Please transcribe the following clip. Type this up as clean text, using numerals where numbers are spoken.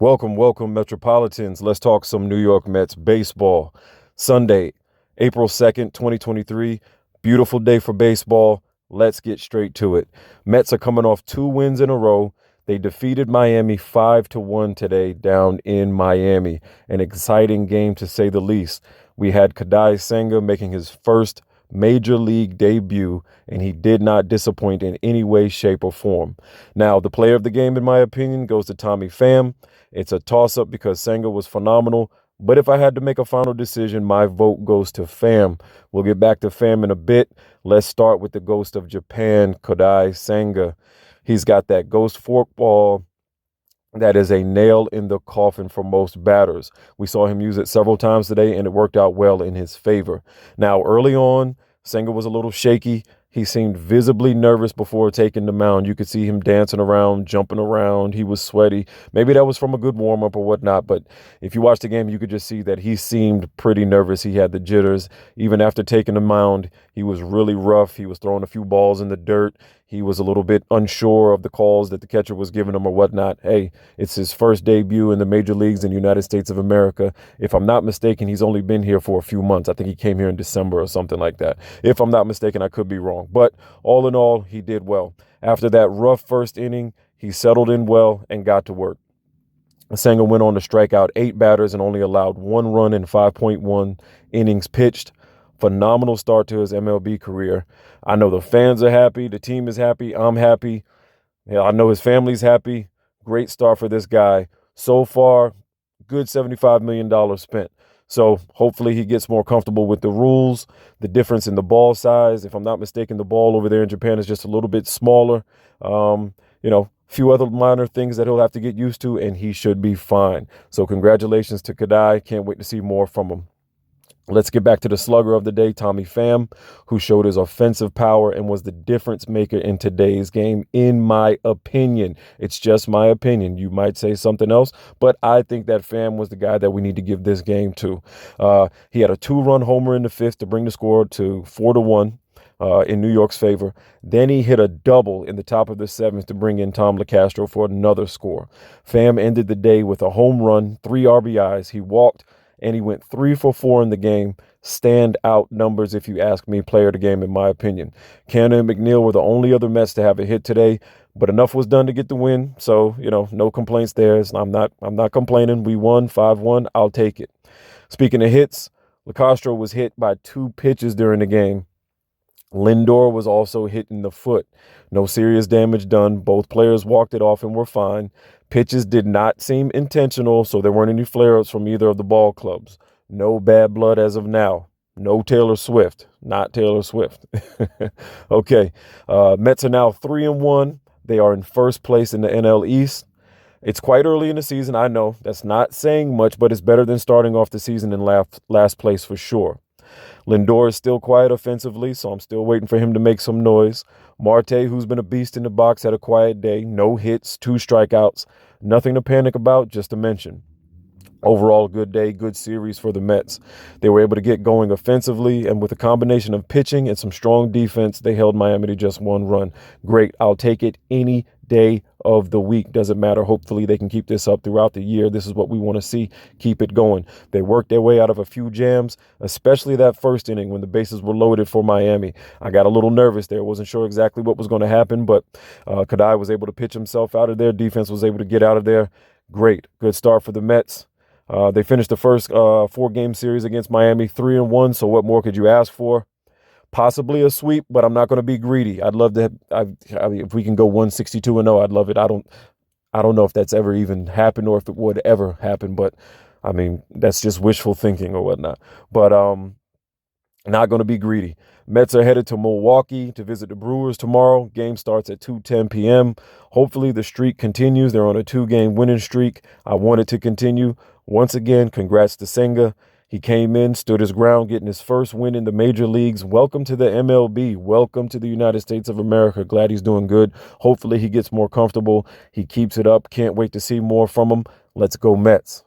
Welcome, Metropolitans. Let's talk some New York Mets baseball. Sunday, April 2nd, 2023. Beautiful day for baseball. Let's get straight to it. Mets are coming off 2 wins in a row. They defeated Miami 5-1 today down in Miami. An exciting game to say the least. We had Kodai Senga making his first major league debut, and he did not disappoint in any way, shape, or form. Now, the player of the game, in my opinion, goes to Tommy Pham. It's a toss-up because Senga was phenomenal, but if I had to make a final decision, my vote goes to Pham. We'll get back to Pham in a bit. Let's start with the ghost of Japan, Kodai Senga. He's got that ghost forkball that is a nail in the coffin for most batters. We saw him use it several times today, and it worked out well in his favor. Now, early on, Senga was a little shaky. He seemed visibly nervous before taking the mound. You could see him dancing around, jumping around. He was sweaty. Maybe that was from a good warm-up or whatnot, but if you watch the game, you could just see that he seemed pretty nervous. He had the jitters. Even after taking the mound, he was really rough. He was throwing a few balls in the dirt. He was a little bit unsure of the calls that the catcher was giving him or whatnot. Hey, it's his first debut in the major leagues in the United States of America. If I'm not mistaken, he's only been here for a few months. I think he came here in December or something like that. If I'm not mistaken, I could be wrong. But all in all, he did well. After that rough first inning, he settled in well and got to work. Senga went on to strike out 8 batters and only allowed 1 run in 5.1 innings pitched. Phenomenal start to his MLB career. I know the fans are happy. The team is happy. I'm happy. I know his family's happy. Great start for this guy. So far, good $75 million spent. So hopefully he gets more comfortable with the rules, the difference in the ball size. If I'm not mistaken, the ball over there in Japan is just a little bit smaller. Few other minor things that he'll have to get used to, and he should be fine. So congratulations to Kodai. Can't wait to see more from him. Let's get back to the slugger of the day, Tommy Pham, who showed his offensive power and was the difference maker in today's game, in my opinion. It's just my opinion. You might say something else, but I think that Pham was the guy that we need to give this game to. He had a 2-run homer in the 5th to bring the score to 4-1. In New York's favor. Then he hit a double in the top of the 7th to bring in Tom LeCastro for another score. Pham ended the day with a home run, 3 RBIs. He walked, and he went 3 for 4 in the game. Stand out numbers, if you ask me, player of the game, in my opinion. Cannon and McNeil were the only other Mets to have a hit today, but enough was done to get the win. So, no complaints there. I'm not complaining. We won 5-1. I'll take it. Speaking of hits, LeCastro was hit by 2 pitches during the game. Lindor was also hit in the foot. No serious damage done. Both players walked it off and were fine. Pitches did not seem intentional, so there weren't any flare-ups from either of the ball clubs. No bad blood as of now. No Taylor Swift. Not Taylor Swift. Okay. Mets are now 3-1. They are in first place in the NL East. It's quite early in the season, I know. That's not saying much, but it's better than starting off the season in last place for sure. Lindor is still quiet offensively, so I'm still waiting for him to make some noise. Marte, who's been a beast in the box, had a quiet day. No hits, 2 strikeouts. Nothing to panic about, just to mention. Overall, good day, good series for the Mets. They were able to get going offensively, and with a combination of pitching and some strong defense, they held Miami to just 1 run. Great. I'll take it any day of the week. Doesn't matter. Hopefully they can keep this up throughout the year. This is what we want to see. Keep it going. They worked their way out of a few jams, especially that first inning when the bases were loaded for Miami. I got a little nervous there. Wasn't sure exactly what was going to happen, but Kodai was able to pitch himself out of there. Defense was able to get out of there. Great. Good start for the Mets. They finished the first 4-game series against Miami 3-1. So what more could you ask for? Possibly a sweep, but I'm not going to be greedy. I'd love to. If we can go 162-0, I'd love it. I don't know if that's ever even happened or if it would ever happen. But I mean, that's just wishful thinking or whatnot. But not going to be greedy. Mets are headed to Milwaukee to visit the Brewers tomorrow. Game starts at 2:10 p.m. Hopefully the streak continues. They're on a 2-game winning streak. I want it to continue. Once again, congrats to Senga. He came in, stood his ground, getting his first win in the major leagues. Welcome to the MLB. Welcome to the United States of America. Glad he's doing good. Hopefully he gets more comfortable. He keeps it up. Can't wait to see more from him. Let's go Mets.